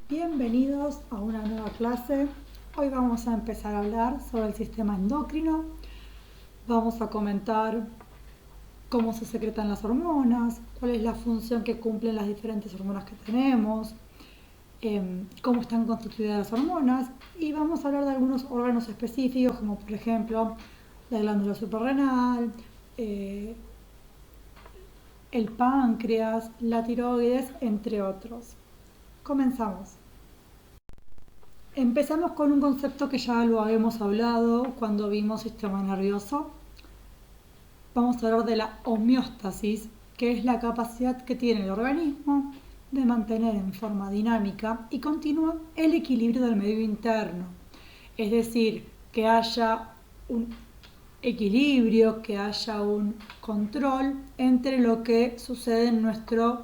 Bienvenidos a una nueva clase. Hoy vamos a empezar a hablar sobre el sistema endocrino. Vamos a comentar cómo se secretan las hormonas, cuál es la función que cumplen las diferentes hormonas que tenemos, cómo están constituidas las hormonas y vamos a hablar de algunos órganos específicos como por ejemplo la glándula suprarrenal, el páncreas, la tiroides, entre otros. Comenzamos. Empezamos con un concepto que ya lo habíamos hablado cuando vimos sistema nervioso. Vamos a hablar de la homeostasis, que es la capacidad que tiene el organismo de mantener en forma dinámica y continua el equilibrio del medio interno. Es decir, que haya un equilibrio, que haya un control entre lo que sucede en nuestro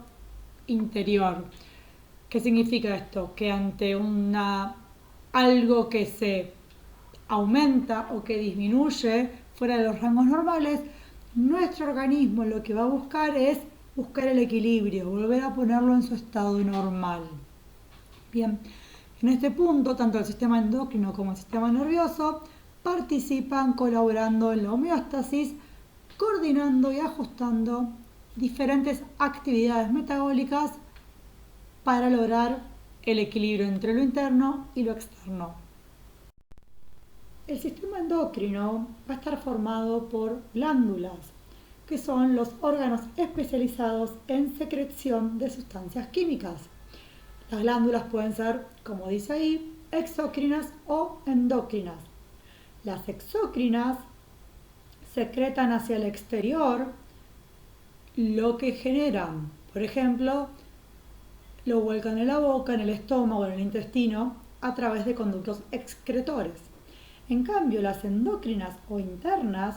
interior. ¿Qué significa esto? Que ante algo que se aumenta o que disminuye fuera de los rangos normales, nuestro organismo lo que va a buscar es buscar el equilibrio, volver a ponerlo en su estado normal. Bien, en este punto, tanto el sistema endocrino como el sistema nervioso participan colaborando en la homeostasis, coordinando y ajustando diferentes actividades metabólicas para lograr el equilibrio entre lo interno y lo externo. El sistema endocrino va a estar formado por glándulas, que son los órganos especializados en secreción de sustancias químicas. Las glándulas pueden ser, como dice ahí, exócrinas o endócrinas. Las exócrinas secretan hacia el exterior lo que generan, por ejemplo, lo vuelcan en la boca, en el estómago, en el intestino, a través de conductos excretores. En cambio, las endócrinas o internas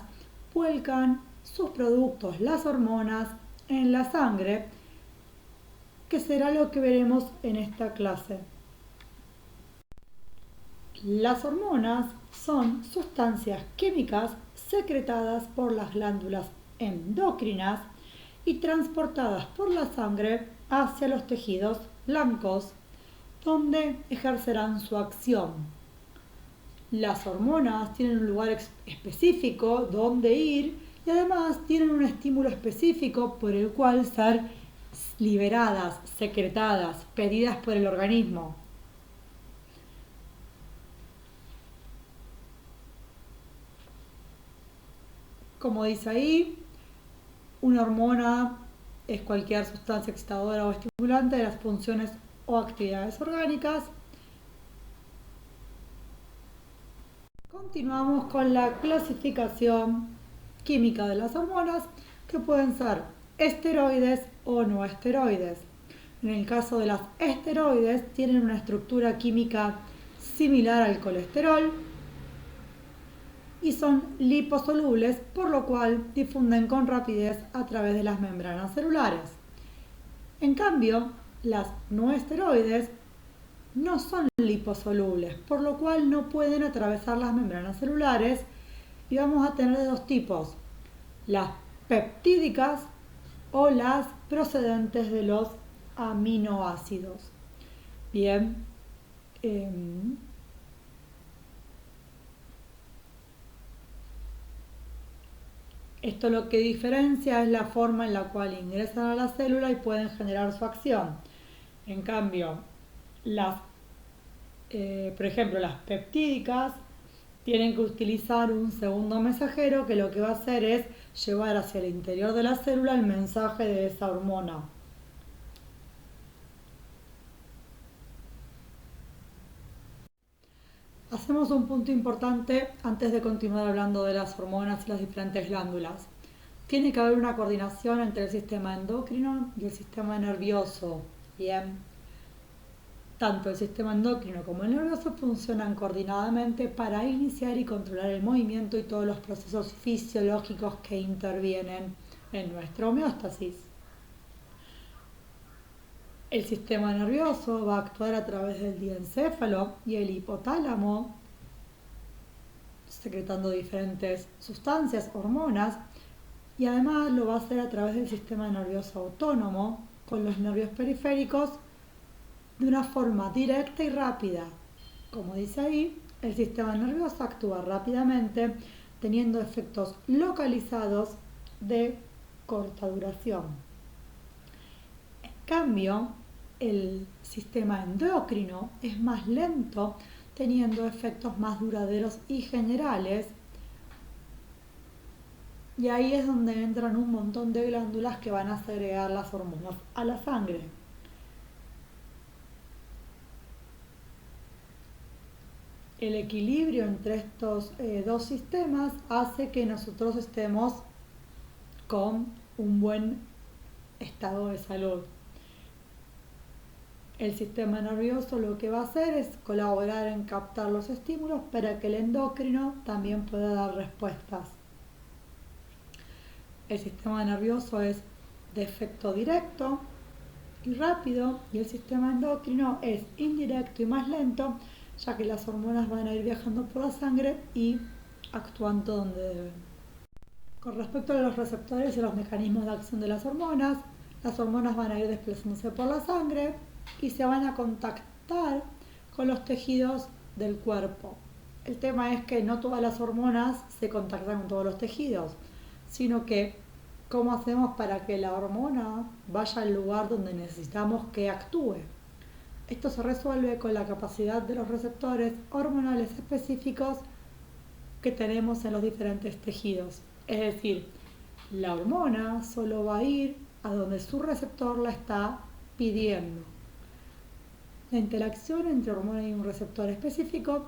vuelcan sus productos, las hormonas, en la sangre, que será lo que veremos en esta clase. Las hormonas son sustancias químicas secretadas por las glándulas endocrinas y transportadas por la sangre hacia los tejidos blancos, donde ejercerán su acción. Las hormonas tienen un lugar específico donde ir y además tienen un estímulo específico por el cual ser liberadas, secretadas, pedidas por el organismo. Como dice ahí, una hormona es cualquier sustancia excitadora o estimulante de las funciones o actividades orgánicas. Continuamos con la clasificación química de las hormonas, que pueden ser esteroides o no esteroides. En el caso de las esteroides, tienen una estructura química similar al colesterol y son liposolubles, por lo cual difunden con rapidez a través de las membranas celulares. En cambio, las no esteroides no son liposolubles, por lo cual no pueden atravesar las membranas celulares y vamos a tener de dos tipos: las peptídicas o las procedentes de los aminoácidos. Bien, esto lo que diferencia es la forma en la cual ingresan a la célula y pueden generar su acción. En cambio, por ejemplo, las peptídicas tienen que utilizar un segundo mensajero que lo que va a hacer es llevar hacia el interior de la célula el mensaje de esa hormona. Hacemos un punto importante antes de continuar hablando de las hormonas y las diferentes glándulas. Tiene que haber una coordinación entre el sistema endocrino y el sistema nervioso. Bien. Tanto el sistema endocrino como el nervioso funcionan coordinadamente para iniciar y controlar el movimiento y todos los procesos fisiológicos que intervienen en nuestra homeostasis. El sistema nervioso va a actuar a través del diencéfalo y el hipotálamo, secretando diferentes sustancias, hormonas, y además lo va a hacer a través del sistema nervioso autónomo, con los nervios periféricos de una forma directa y rápida. Como dice ahí, el sistema nervioso actúa rápidamente, teniendo efectos localizados de corta duración. En cambio, el sistema endocrino es más lento, teniendo efectos más duraderos y generales. Y ahí es donde entran un montón de glándulas que van a segregar las hormonas a la sangre. El equilibrio entre estos dos sistemas hace que nosotros estemos con un buen estado de salud. El sistema nervioso lo que va a hacer es colaborar en captar los estímulos para que el endocrino también pueda dar respuestas. El sistema nervioso es de efecto directo y rápido, y el sistema endocrino es indirecto y más lento, ya que las hormonas van a ir viajando por la sangre y actuando donde deben. Con respecto a los receptores y los mecanismos de acción de las hormonas van a ir desplazándose por la sangre y se van a contactar con los tejidos del cuerpo. El tema es que no todas las hormonas se contactan con todos los tejidos, sino que ¿cómo hacemos para que la hormona vaya al lugar donde necesitamos que actúe? Esto se resuelve con la capacidad de los receptores hormonales específicos que tenemos en los diferentes tejidos. Es decir, la hormona solo va a ir a donde su receptor la está pidiendo. La interacción entre hormona y un receptor específico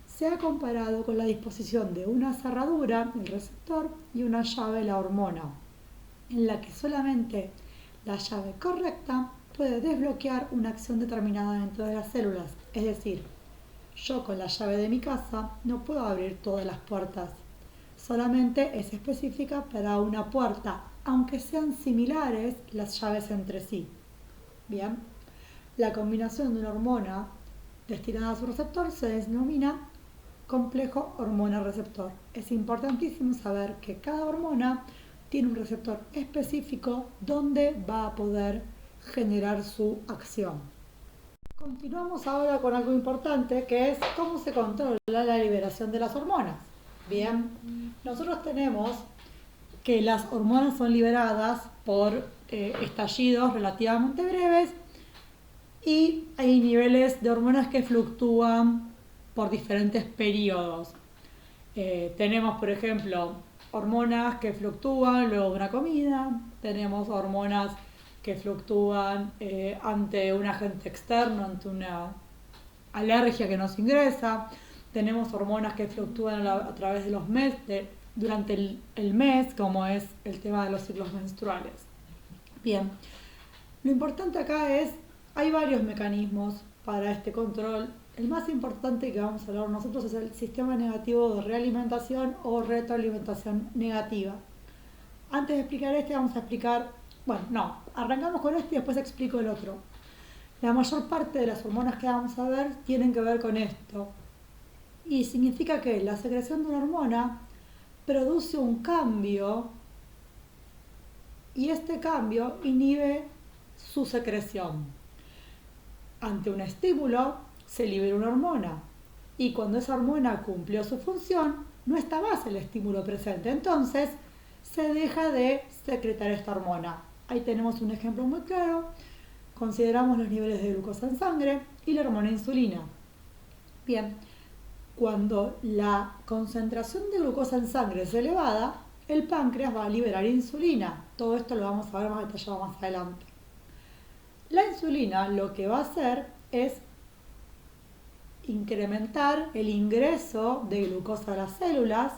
se ha comparado con la disposición de una cerradura, el receptor, y una llave, la hormona, en la que solamente la llave correcta puede desbloquear una acción determinada dentro de las células. Es decir, yo con la llave de mi casa no puedo abrir todas las puertas. Solamente es específica para una puerta, aunque sean similares las llaves entre sí. Bien, la combinación de una hormona destinada a su receptor se denomina complejo hormona-receptor. Es importantísimo saber que cada hormona tiene un receptor específico donde va a poder generar su acción. Continuamos ahora con algo importante, que es cómo se controla la liberación de las hormonas. Bien, nosotros tenemos que las hormonas son liberadas por estallidos relativamente breves y hay niveles de hormonas que fluctúan por diferentes periodos. Tenemos, por ejemplo, hormonas que fluctúan luego de una comida, tenemos hormonas que fluctúan ante un agente externo, ante una alergia que nos ingresa, tenemos hormonas que fluctúan a través de los meses, durante el mes, como es el tema de los ciclos menstruales. Bien, lo importante acá es, hay varios mecanismos para este control. El más importante que vamos a hablar nosotros es el sistema negativo de realimentación o retroalimentación negativa. Antes de explicar este, vamos a explicar, arrancamos con este y después explico el otro. La mayor parte de las hormonas que vamos a ver tienen que ver con esto. Y significa que la secreción de una hormona produce un cambio y este cambio inhibe su secreción. Ante un estímulo se libera una hormona y cuando esa hormona cumplió su función no está más el estímulo presente, entonces se deja de secretar esta hormona. Ahí tenemos un ejemplo muy claro. Consideramos los niveles de glucosa en sangre y la hormona insulina. Bien, cuando la concentración de glucosa en sangre es elevada, el páncreas va a liberar insulina. Todo esto lo vamos a ver más detallado más adelante. La insulina lo que va a hacer es incrementar el ingreso de glucosa a las células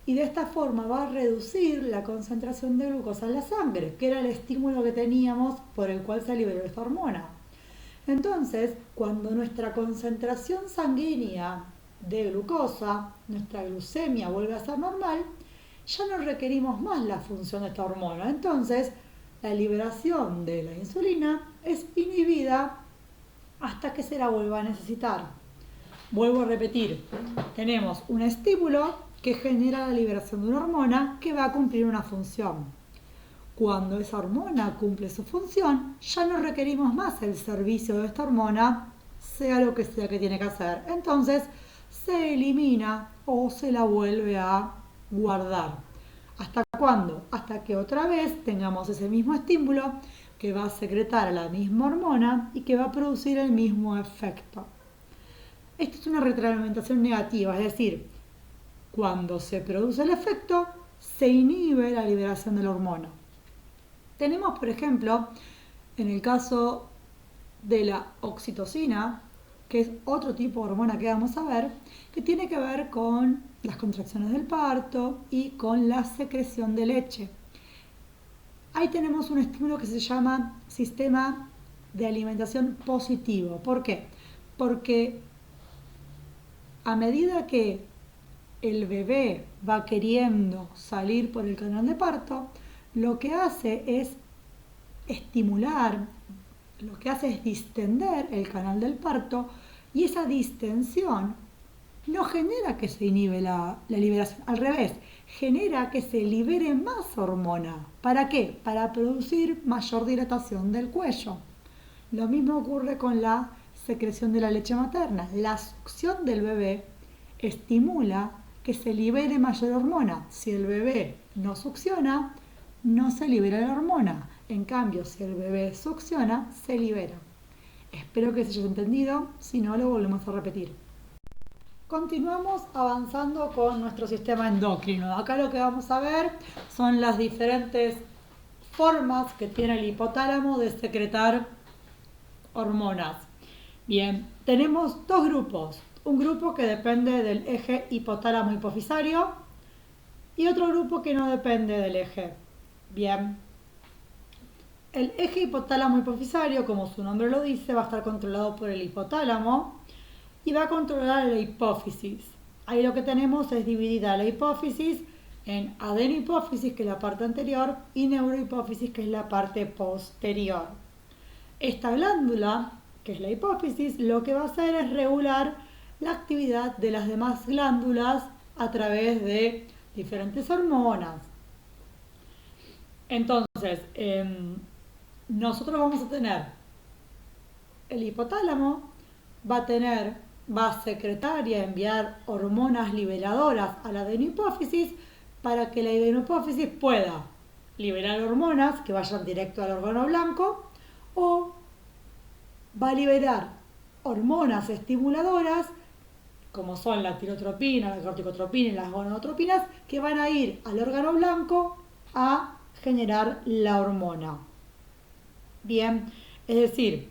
y de esta forma va a reducir la concentración de glucosa en la sangre, que era el estímulo que teníamos por el cual se liberó esta hormona. Entonces, cuando nuestra concentración sanguínea de glucosa, nuestra glucemia vuelve a ser normal, ya no requerimos más la función de esta hormona. Entonces, la liberación de la insulina es inhibida hasta que se la vuelva a necesitar. Vuelvo a repetir, tenemos un estímulo que genera la liberación de una hormona que va a cumplir una función. Cuando esa hormona cumple su función, ya no requerimos más el servicio de esta hormona, sea lo que sea que tiene que hacer. Entonces, se elimina o se la vuelve a guardar. ¿Hasta cuándo? Hasta que otra vez tengamos ese mismo estímulo que va a secretar la misma hormona y que va a producir el mismo efecto. Esto es una retroalimentación negativa, es decir, cuando se produce el efecto, se inhibe la liberación de la hormona. Tenemos, por ejemplo, en el caso de la oxitocina, que es otro tipo de hormona que vamos a ver, que tiene que ver con las contracciones del parto y con la secreción de leche. Ahí tenemos un estímulo que se llama sistema de alimentación positivo. ¿Por qué? Porque a medida que el bebé va queriendo salir por el canal de parto, lo que hace es estimular, lo que hace es distender el canal del parto, y esa distensión no genera que se inhibe la liberación, al revés, genera que se libere más hormona. ¿Para qué? Para producir mayor dilatación del cuello. Lo mismo ocurre con la secreción de la leche materna. La succión del bebé estimula que se libere mayor hormona. Si el bebé no succiona, no se libera la hormona. En cambio, si el bebé succiona, se libera. Espero que se haya entendido, si no lo volvemos a repetir. Continuamos avanzando con nuestro sistema endocrino. Acá lo que vamos a ver son las diferentes formas que tiene el hipotálamo de secretar hormonas. Bien, tenemos dos grupos. Un grupo que depende del eje hipotálamo hipofisario y otro grupo que no depende del eje. Bien, el eje hipotálamo hipofisario, como su nombre lo dice, va a estar controlado por el hipotálamo y va a controlar la hipófisis. Ahí lo que tenemos es dividida la hipófisis en adenohipófisis, que es la parte anterior, y neurohipófisis, que es la parte posterior. Esta glándula, que es la hipófisis, lo que va a hacer es regular la actividad de las demás glándulas a través de diferentes hormonas. Entonces, nosotros vamos a tener el hipotálamo, va a secretar y a enviar hormonas liberadoras a la adenohipófisis para que la adenohipófisis pueda liberar hormonas que vayan directo al órgano blanco, o va a liberar hormonas estimuladoras como son la tirotropina, la corticotropina y las gonadotropinas, que van a ir al órgano blanco a generar la hormona. Bien, es decir,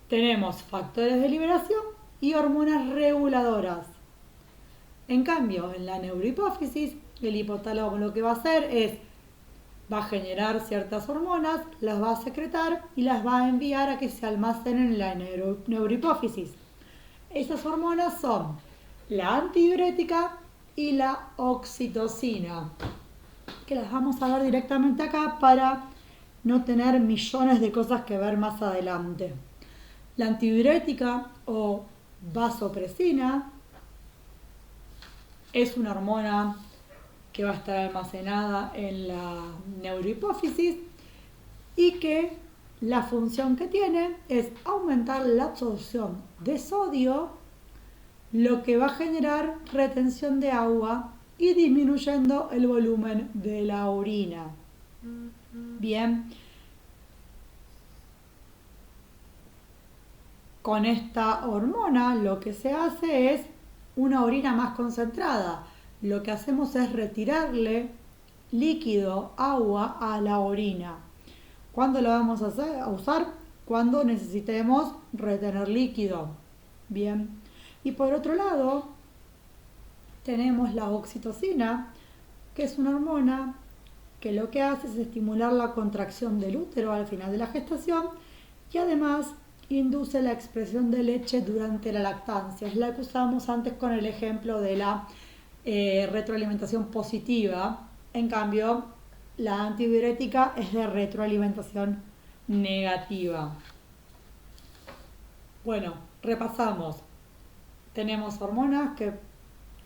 tenemos factores de liberación y hormonas reguladoras. En cambio, en la neurohipófisis, el hipotálamo lo que va a hacer es, va a generar ciertas hormonas, las va a secretar y las va a enviar a que se almacenen en la neurohipófisis. Esas hormonas son la antidiurética y la oxitocina, que las vamos a ver directamente acá para no tener millones de cosas que ver más adelante. La antidiurética o vasopresina es una hormona que va a estar almacenada en la neurohipófisis y que la función que tiene es aumentar la absorción de sodio, lo que va a generar retención de agua y disminuyendo el volumen de la orina. Bien, con esta hormona lo que se hace es una orina más concentrada. Lo que hacemos es retirarle líquido, agua a la orina. ¿Cuándo lo vamos a usar? Cuando necesitemos retener líquido. Bien. Y por otro lado, tenemos la oxitocina, que es una hormona que lo que hace es estimular la contracción del útero al final de la gestación y además induce la expresión de leche durante la lactancia. Es la que usamos antes con el ejemplo de la retroalimentación positiva. En cambio, la antidiurética es de retroalimentación negativa. Bueno, repasamos. Tenemos hormonas que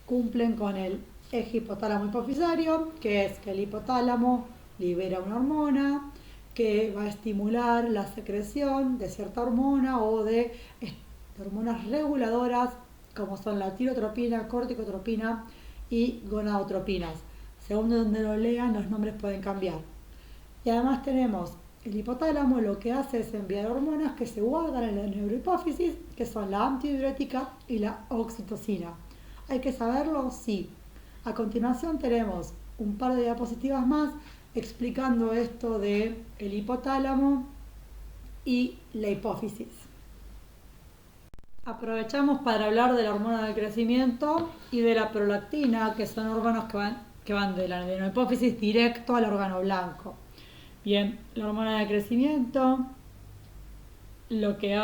cumplen con el eje hipotálamo hipofisario, que es que el hipotálamo libera una hormona que va a estimular la secreción de cierta hormona o de hormonas reguladoras como son la tirotropina, corticotropina y gonadotropinas. Según donde lo lean, los nombres pueden cambiar. Y además tenemos el hipotálamo, lo que hace es enviar hormonas que se guardan en la neurohipófisis, que son la antidiurética y la oxitocina. ¿Hay que saberlo? Sí. A continuación tenemos un par de diapositivas más explicando esto de el hipotálamo y la hipófisis. Aprovechamos para hablar de la hormona del crecimiento y de la prolactina, que son órganos que van de la neurohipófisis directo al órgano blanco. Bien, la hormona de crecimiento lo que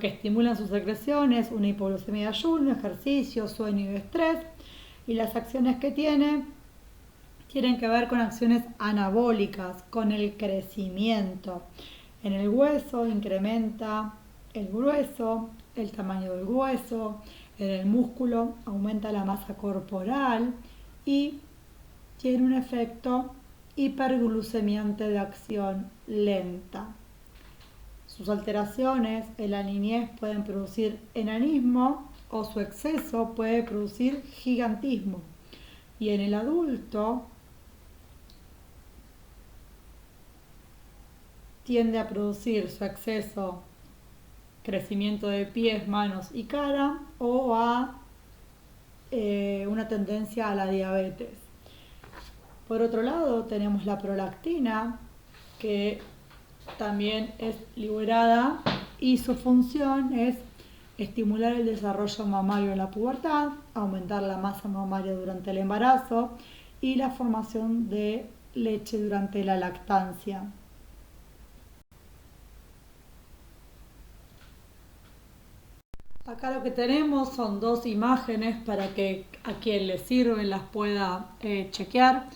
estimula su secreción es una hipoglucemia de ayuno, ejercicio, sueño y estrés, y las acciones que tienen que ver con acciones anabólicas, con el crecimiento. En el hueso incrementa el grueso, el tamaño del hueso, en el músculo aumenta la masa corporal y tiene un efecto hiperglucemiante de acción lenta. Sus alteraciones en la niñez pueden producir enanismo o su exceso puede producir gigantismo. Y en el adulto tiende a producir su exceso crecimiento de pies, manos y cara o a una tendencia a la diabetes. Por otro lado, tenemos la prolactina, que también es liberada y su función es estimular el desarrollo mamario en la pubertad, aumentar la masa mamaria durante el embarazo y la formación de leche durante la lactancia. Acá lo que tenemos son dos imágenes para que a quien le sirven las pueda chequear,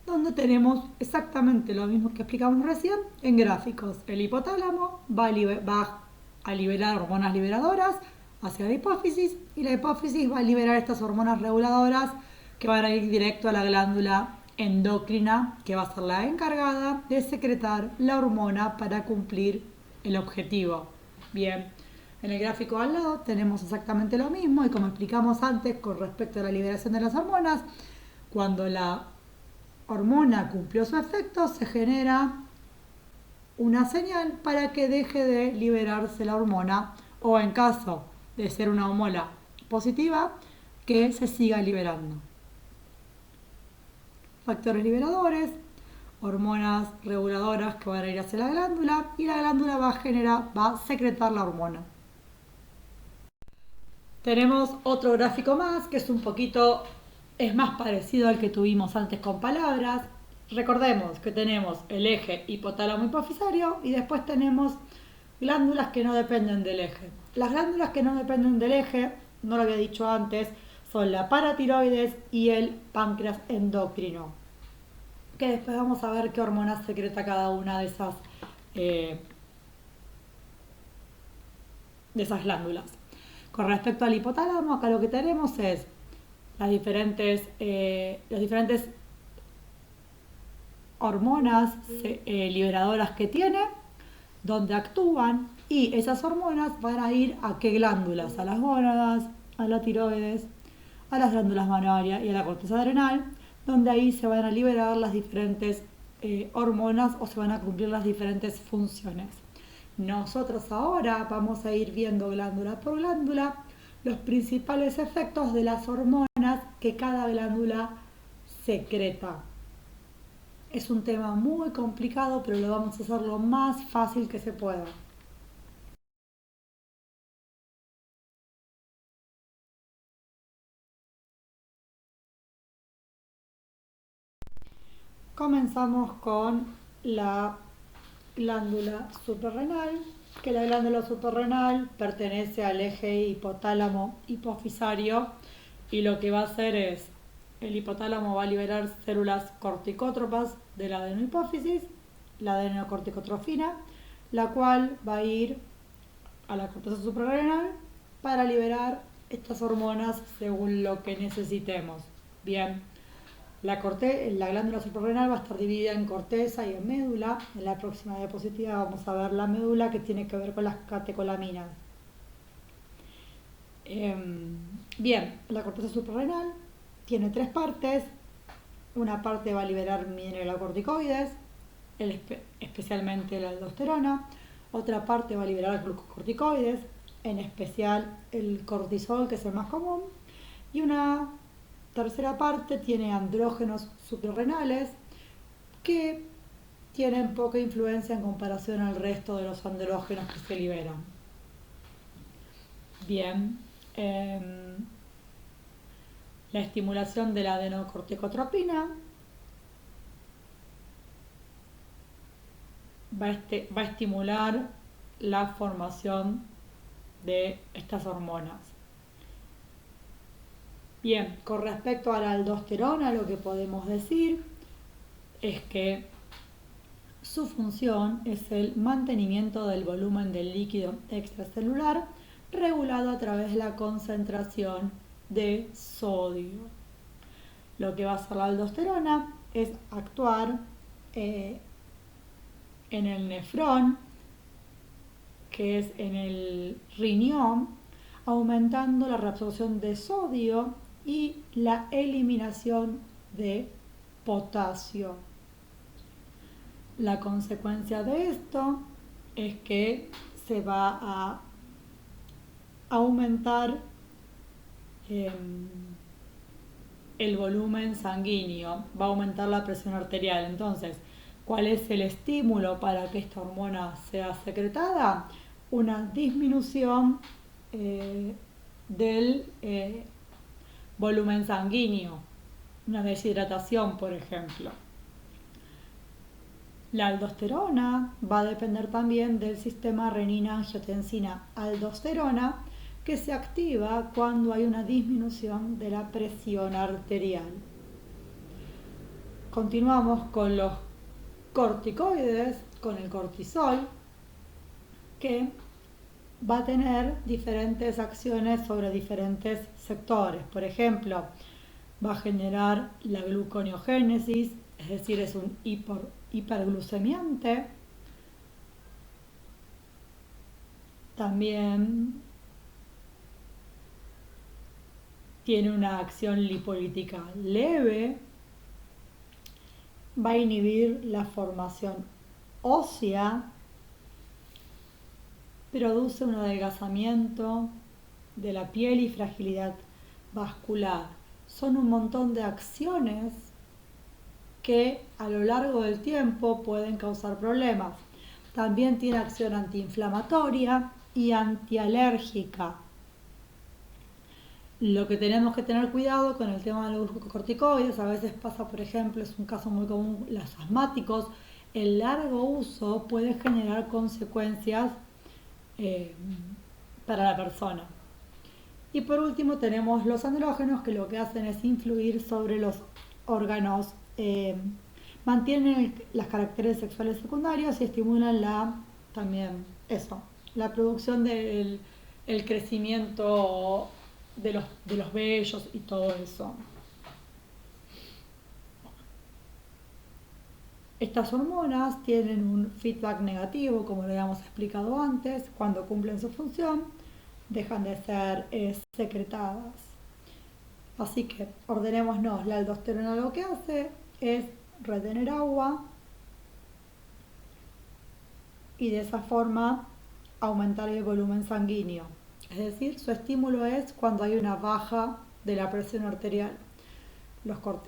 donde tenemos exactamente lo mismo que explicamos recién en gráficos. El hipotálamo va a liberar hormonas liberadoras hacia la hipófisis y la hipófisis va a liberar estas hormonas reguladoras que van a ir directo a la glándula endocrina, que va a ser la encargada de secretar la hormona para cumplir el objetivo. Bien. En el gráfico al lado tenemos exactamente lo mismo y como explicamos antes con respecto a la liberación de las hormonas, cuando la hormona cumplió su efecto se genera una señal para que deje de liberarse la hormona o en caso de ser una hormona positiva que se siga liberando. Factores liberadores, hormonas reguladoras que van a ir hacia la glándula y la glándula va a secretar la hormona. Tenemos otro gráfico más que es más parecido al que tuvimos antes con palabras. Recordemos que tenemos el eje hipotálamo hipofisario y después tenemos glándulas que no dependen del eje. Las glándulas que no dependen del eje, no lo había dicho antes, son la paratiroides y el páncreas endocrino. Que después vamos a ver qué hormonas secreta cada una de esas glándulas. Con respecto al hipotálamo, acá lo que tenemos es las diferentes hormonas liberadoras que tiene, donde actúan, y esas hormonas van a ir a qué glándulas, a las gónadas, a la tiroides, a las glándulas mamarias y a la corteza adrenal, donde ahí se van a liberar las diferentes hormonas o se van a cumplir las diferentes funciones. Nosotros ahora vamos a ir viendo glándula por glándula los principales efectos de las hormonas que cada glándula secreta. Es un tema muy complicado, pero lo vamos a hacer lo más fácil que se pueda. Comenzamos con la glándula suprarrenal, que la glándula suprarrenal pertenece al eje hipotálamo hipofisario y lo que va a hacer es el hipotálamo va a liberar células corticótropas de la adenohipófisis, la adenocorticotrofina, la cual va a ir a la corteza suprarrenal para liberar estas hormonas según lo que necesitemos. Bien, La glándula suprarrenal va a estar dividida en corteza y en médula. En la próxima diapositiva vamos a ver la médula, que tiene que ver con las catecolaminas. Bien, la corteza suprarrenal tiene 3 partes. Una parte va a liberar mineralocorticoides, especialmente la aldosterona. Otra parte va a liberar glucocorticoides, en especial el cortisol, que es el más común. Y una tercera parte tiene andrógenos suprarrenales, que tienen poca influencia en comparación al resto de los andrógenos que se liberan. Bien, la estimulación de la adenocorticotropina va a estimular la formación de estas hormonas. Bien, con respecto a la aldosterona, lo que podemos decir es que su función es el mantenimiento del volumen del líquido extracelular regulado a través de la concentración de sodio. Lo que va a hacer la aldosterona es actuar en el nefrón, que es en el riñón, aumentando la reabsorción de sodio y la eliminación de potasio. La consecuencia de esto es que se va a aumentar el volumen sanguíneo, va a aumentar la presión arterial. Entonces, ¿cuál es el estímulo para que esta hormona sea secretada? Una disminución del volumen sanguíneo, una deshidratación, por ejemplo. La aldosterona va a depender también del sistema renina-angiotensina-aldosterona, que se activa cuando hay una disminución de la presión arterial. Continuamos con los corticoides, con el cortisol, que va a tener diferentes acciones sobre diferentes sectores. Por ejemplo, va a generar la gluconeogénesis, es decir, es un hiperglucemiante. También tiene una acción lipolítica leve, va a inhibir la formación ósea, produce un adelgazamiento de la piel y fragilidad vascular. Son un montón de acciones que a lo largo del tiempo pueden causar problemas. También tiene acción antiinflamatoria y antialérgica. Lo que tenemos que tener cuidado con el tema de los glucocorticoides, a veces pasa, por ejemplo, es un caso muy común, los asmáticos, el largo uso puede generar consecuencias para la persona. Y por último tenemos los andrógenos, que lo que hacen es influir sobre los órganos, mantienen las caracteres sexuales secundarios y estimulan la producción del crecimiento de los vellos y todo eso. Estas hormonas tienen un feedback negativo, como lo habíamos explicado antes. Cuando cumplen su función, dejan de ser secretadas. Así que ordenémonos. La aldosterona lo que hace es retener agua y de esa forma aumentar el volumen sanguíneo. Es decir, su estímulo es cuando hay una baja de la presión arterial.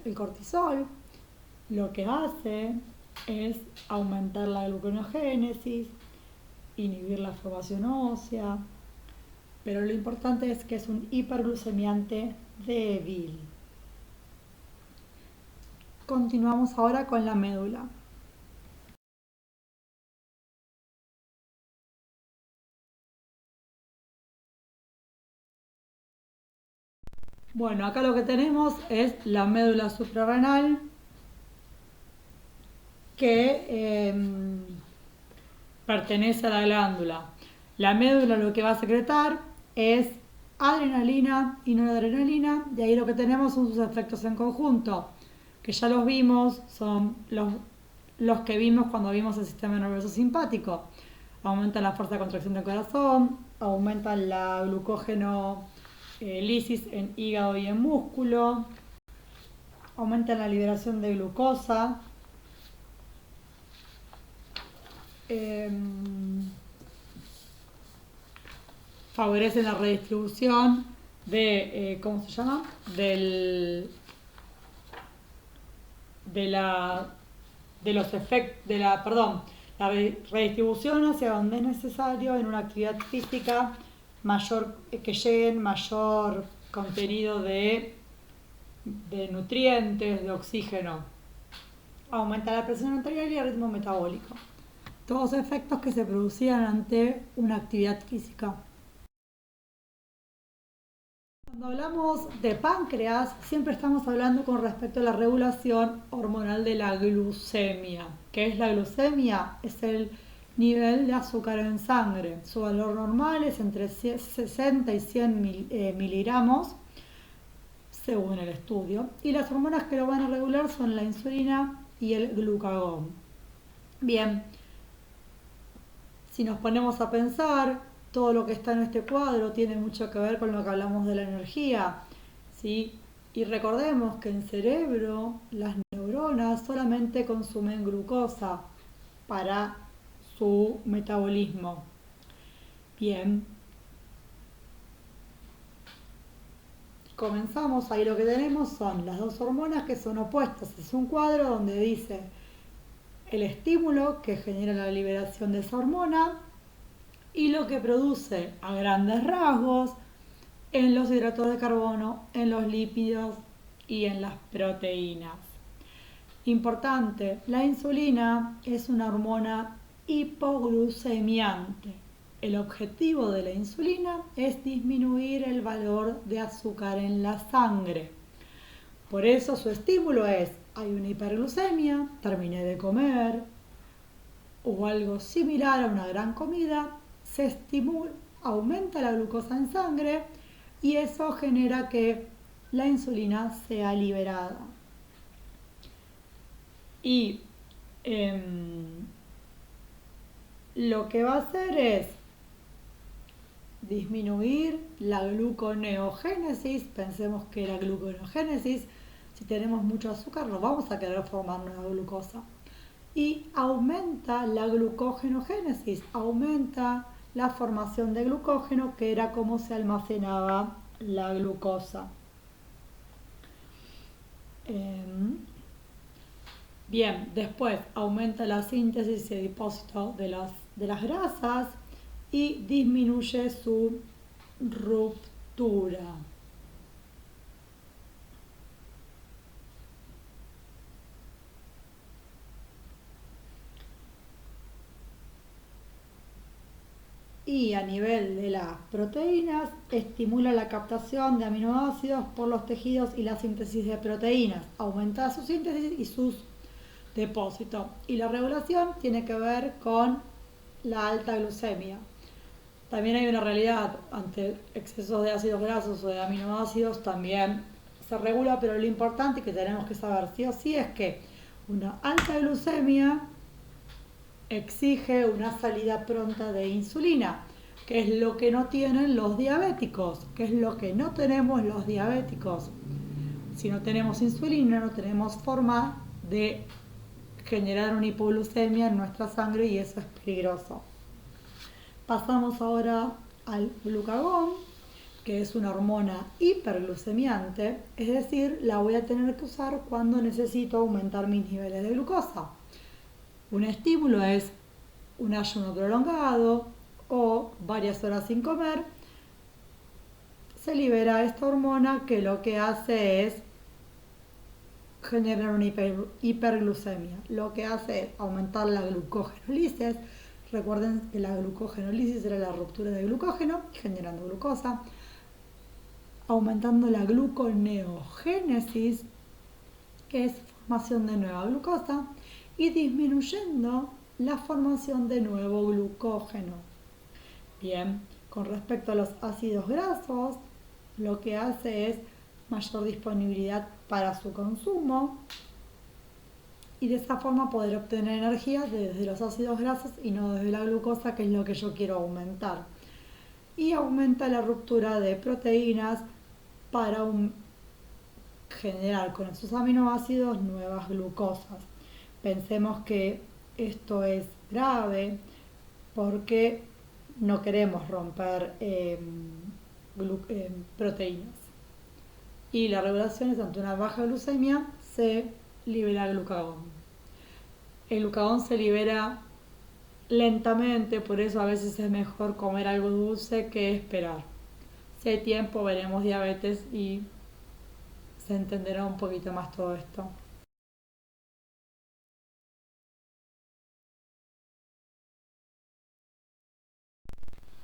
El cortisol lo que hace es aumentar la gluconeogénesis, inhibir la formación ósea, pero lo importante es que es un hiperglucemiante débil. Continuamos ahora con la médula. Bueno, acá lo que tenemos es la médula suprarrenal, que pertenece a la glándula. La médula lo que va a secretar es adrenalina y noradrenalina, de ahí lo que tenemos son sus efectos en conjunto, que ya los vimos, son los que vimos cuando vimos el sistema nervioso simpático. Aumenta la fuerza de contracción del corazón, aumenta la glucógeno lisis en hígado y en músculo, aumenta la liberación de glucosa, favorece la redistribución de, ¿cómo se llama? La redistribución hacia donde es necesario en una actividad física mayor, que lleguen mayor contenido de nutrientes, de oxígeno. Aumenta la presión arterial y el ritmo metabólico. Todos efectos que se producían ante una actividad física. Cuando hablamos de páncreas, siempre estamos hablando con respecto a la regulación hormonal de la glucemia. ¿Qué es la glucemia? Es el nivel de azúcar en sangre. Su valor normal es entre 60 y 100 miligramos, según el estudio. Y las hormonas que lo van a regular son la insulina y el glucagón. Bien, si nos ponemos a pensar, todo lo que está en este cuadro tiene mucho que ver con lo que hablamos de la energía, ¿sí? Y recordemos que en cerebro las neuronas solamente consumen glucosa para su metabolismo. Bien. Comenzamos, ahí lo que tenemos son las dos hormonas que son opuestas. Es un cuadro donde dice el estímulo que genera la liberación de esa hormona y lo que produce a grandes rasgos en los hidratos de carbono, en los lípidos y en las proteínas. Importante, la insulina es una hormona hipoglucemiante. El objetivo de la insulina es disminuir el valor de azúcar en la sangre. Por eso su estímulo es, hay una hiperglucemia, terminé de comer, o algo similar a una gran comida, se estimula, aumenta la glucosa en sangre y eso genera que la insulina sea liberada. Y lo que va a hacer es disminuir la gluconeogénesis. Pensemos que la gluconeogénesis, si tenemos mucho azúcar, no vamos a querer formar nueva glucosa. Y aumenta la glucogenogénesis, aumenta la formación de glucógeno, que era como se almacenaba la glucosa. Bien, después aumenta la síntesis y el depósito de las grasas y disminuye su ruptura. Y a nivel de las proteínas, estimula la captación de aminoácidos por los tejidos y la síntesis de proteínas, aumenta su síntesis y sus depósitos. Y la regulación tiene que ver con la alta glucemia. También hay una realidad, ante excesos de ácidos grasos o de aminoácidos también se regula, pero lo importante que tenemos que saber sí o sí es que una alta glucemia exige una salida pronta de insulina, que es lo que no tienen los diabéticos, que es lo que no tenemos los diabéticos. Si no tenemos insulina, no tenemos forma de generar una hipoglucemia en nuestra sangre y eso es peligroso. Pasamos ahora al glucagón, que es una hormona hiperglucemiante, es decir, la voy a tener que usar cuando necesito aumentar mis niveles de glucosa. Un estímulo es un ayuno prolongado o varias horas sin comer. Se libera esta hormona que lo que hace es generar una hiperglucemia. Lo que hace es aumentar la glucogenólisis. Recuerden que la glucogenólisis era la ruptura de glucógeno, generando glucosa. Aumentando la gluconeogénesis, que es formación de nueva glucosa, y disminuyendo la formación de nuevo glucógeno. Bien, con respecto a los ácidos grasos, lo que hace es mayor disponibilidad para su consumo, y de esa forma poder obtener energía desde los ácidos grasos y no desde la glucosa, que es lo que yo quiero aumentar. Y aumenta la ruptura de proteínas para generar con esos aminoácidos nuevas glucosas. Pensemos que esto es grave porque no queremos romper proteínas. Y la regulación es ante una baja glucemia, se libera glucagón. El glucagón se libera lentamente, por eso a veces es mejor comer algo dulce que esperar. Si hay tiempo veremos diabetes y se entenderá un poquito más todo esto.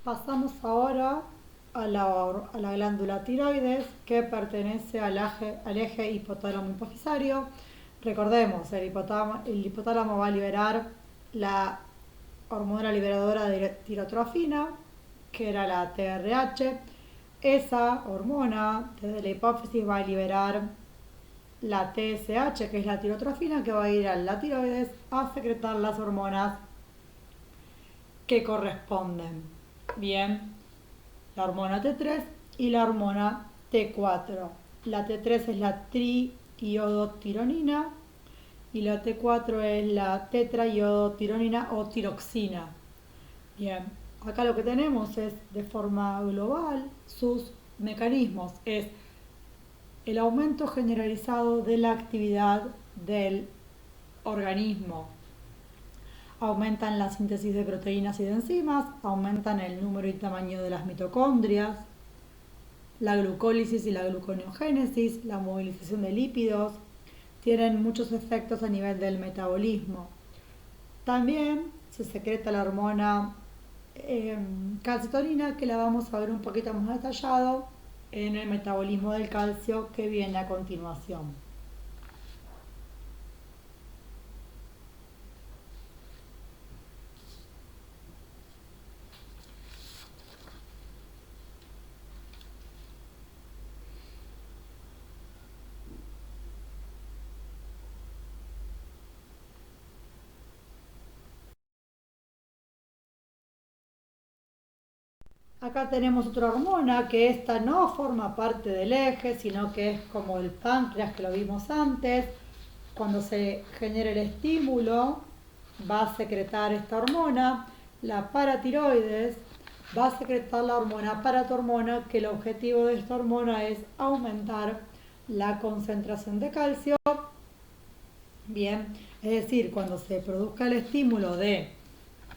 Pasamos ahora a la glándula tiroides, que pertenece al eje hipotálamo hipofisario. Recordemos, el hipotálamo va a liberar la hormona liberadora de tirotrofina, que era la TRH. Esa hormona desde la hipófisis va a liberar la TSH, que es la tirotrofina, que va a ir a la tiroides a secretar las hormonas que corresponden. Bien, la hormona T3 y la hormona T4. La T3 es la triiodotironina y la T4 es la tetraiodotironina o tiroxina. Bien, acá lo que tenemos es, de forma global, sus mecanismos. Es el aumento generalizado de la actividad del organismo. Aumentan la síntesis de proteínas y de enzimas, aumentan el número y tamaño de las mitocondrias, la glucólisis y la gluconeogénesis, la movilización de lípidos, tienen muchos efectos a nivel del metabolismo. También se secreta la hormona calcitonina, que la vamos a ver un poquito más detallado en el metabolismo del calcio, que viene a continuación. Acá tenemos otra hormona, que esta no forma parte del eje, sino que es como el páncreas, que lo vimos antes. Cuando se genera el estímulo, va a secretar esta hormona. La paratiroides va a secretar la hormona paratormona, que el objetivo de esta hormona es aumentar la concentración de calcio. Bien, es decir, cuando se produzca el estímulo de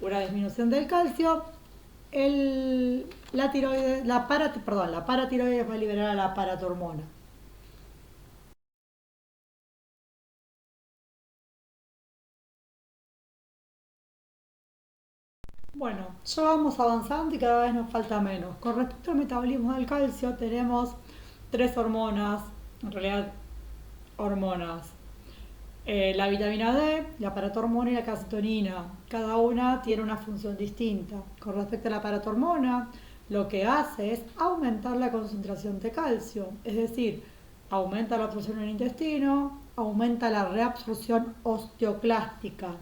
una disminución del calcio, la paratiroides va a liberar a la paratormona. Bueno, ya vamos avanzando y cada vez nos falta menos. Con respecto al metabolismo del calcio, tenemos tres hormonas, en realidad hormonas. La vitamina D, la paratormona y la calcitonina. Cada una tiene una función distinta. Con respecto a la paratormona, lo que hace es aumentar la concentración de calcio, es decir, aumenta la absorción en el intestino, aumenta la reabsorción osteoclástica.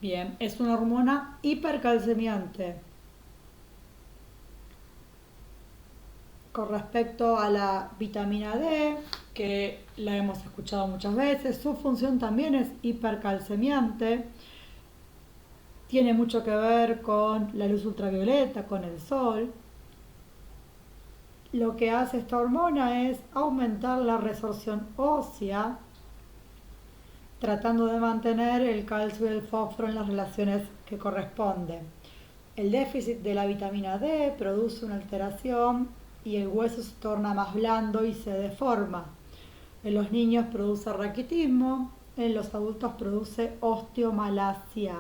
Bien, es una hormona hipercalcemiante. Con respecto a la vitamina D, que la hemos escuchado muchas veces, su función también es hipercalcemiante. Tiene mucho que ver con la luz ultravioleta, con el sol. Lo que hace esta hormona es aumentar la resorción ósea, tratando de mantener el calcio y el fósforo en las relaciones que corresponden. El déficit de la vitamina D produce una alteración y el hueso se torna más blando y se deforma. En los niños produce raquitismo, en los adultos produce osteomalacia.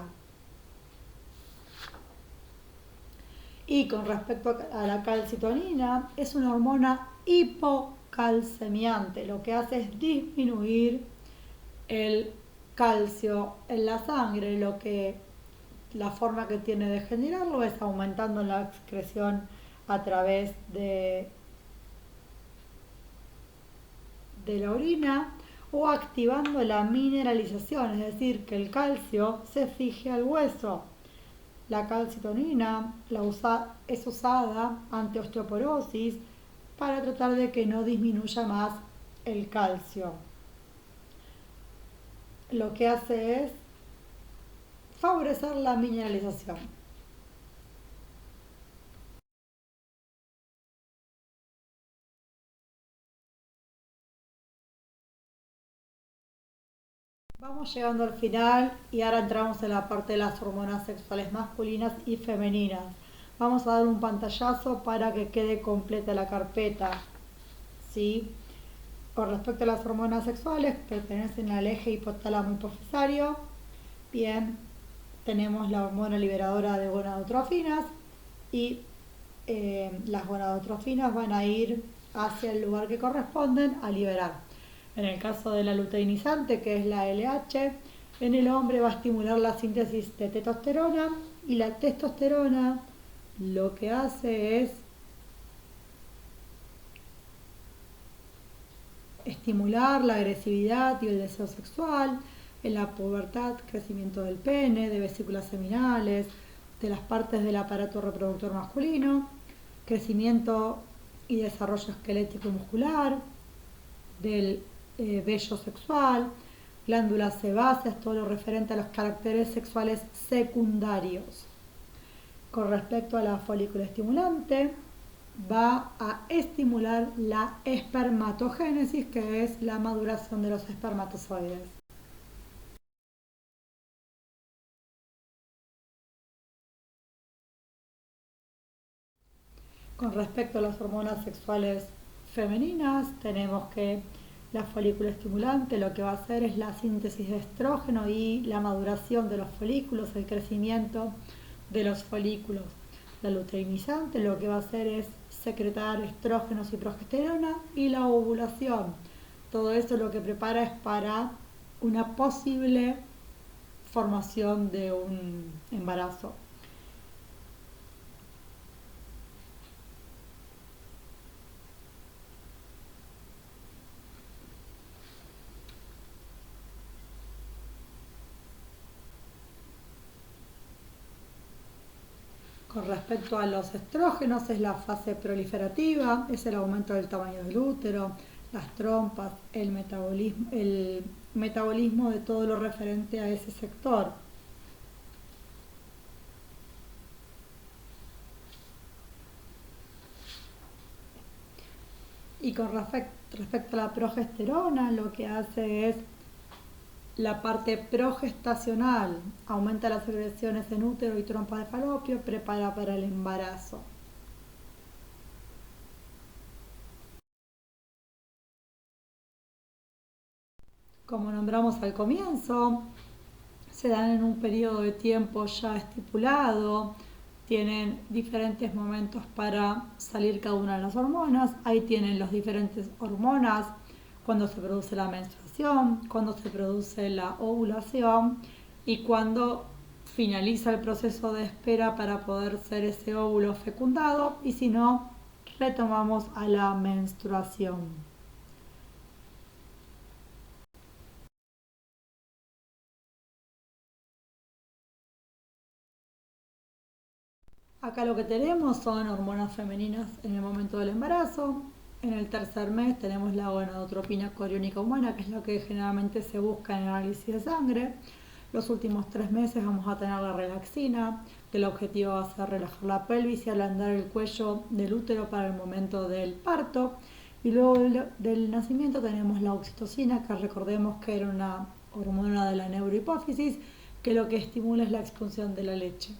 Y con respecto a la calcitonina, es una hormona hipocalcemiante. Lo que hace es disminuir el calcio en la sangre. La forma que tiene de generarlo es aumentando la excreción a través de la orina o activando la mineralización, es decir, que el calcio se fije al hueso. La calcitonina es usada ante osteoporosis para tratar de que no disminuya más el calcio. Lo que hace es favorecer la mineralización. Vamos llegando al final y ahora entramos en la parte de las hormonas sexuales masculinas y femeninas. Vamos a dar un pantallazo para que quede completa la carpeta. ¿Sí? Con respecto a las hormonas sexuales, pertenecen al eje hipotálamo hipofisario. Bien, tenemos la hormona liberadora de gonadotrofinas y las gonadotrofinas van a ir hacia el lugar que corresponden a liberar. En el caso de la luteinizante, que es la LH, en el hombre va a estimular la síntesis de testosterona y la testosterona lo que hace es estimular la agresividad y el deseo sexual, en la pubertad, crecimiento del pene, de vesículas seminales, de las partes del aparato reproductor masculino, crecimiento y desarrollo esquelético y muscular, del vello sexual, glándulas sebáceas, todo lo referente a los caracteres sexuales secundarios. Con respecto a la folícula estimulante, va a estimular la espermatogénesis, que es la maduración de los espermatozoides. Con respecto a las hormonas sexuales femeninas, tenemos que la folícula estimulante lo que va a hacer es la síntesis de estrógeno y la maduración de los folículos, el crecimiento de los folículos. La luteinizante lo que va a hacer es secretar estrógenos y progesterona y la ovulación. Todo esto lo que prepara es para una posible formación de un embarazo. Con respecto a los estrógenos, es la fase proliferativa, es el aumento del tamaño del útero, las trompas, el metabolismo de todo lo referente a ese sector. Y con respecto a la progesterona, lo que hace es la parte progestacional, aumenta las secreciones en útero y trompa de falopio, prepara para el embarazo. Como nombramos al comienzo, se dan en un periodo de tiempo ya estipulado, tienen diferentes momentos para salir cada una de las hormonas, ahí tienen las diferentes hormonas, cuando se produce la menstruación, cuando se produce la ovulación y cuando finaliza el proceso de espera para poder ser ese óvulo fecundado, y si no, retomamos a la menstruación. Acá lo que tenemos son hormonas femeninas en el momento del embarazo. En el tercer mes tenemos la gonadotropina coriónica humana, que es lo que generalmente se busca en el análisis de sangre. Los últimos 3 meses vamos a tener la relaxina, que el objetivo va a ser relajar la pelvis y ablandar el cuello del útero para el momento del parto. Y luego del nacimiento tenemos la oxitocina, que recordemos que era una hormona de la neurohipófisis, que lo que estimula es la expulsión de la leche.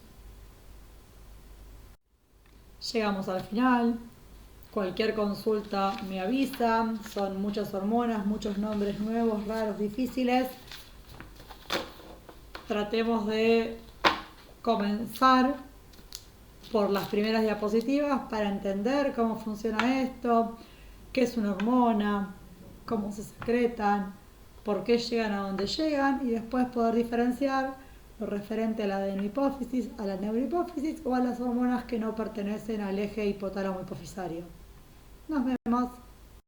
Llegamos al final. Cualquier consulta me avisa. Son muchas hormonas, muchos nombres nuevos, raros, difíciles. Tratemos de comenzar por las primeras diapositivas para entender cómo funciona esto, qué es una hormona, cómo se secretan, por qué llegan a donde llegan y después poder diferenciar lo referente a la adenohipófisis, a la neurohipófisis o a las hormonas que no pertenecen al eje hipotálamo hipofisario. Nos vemos.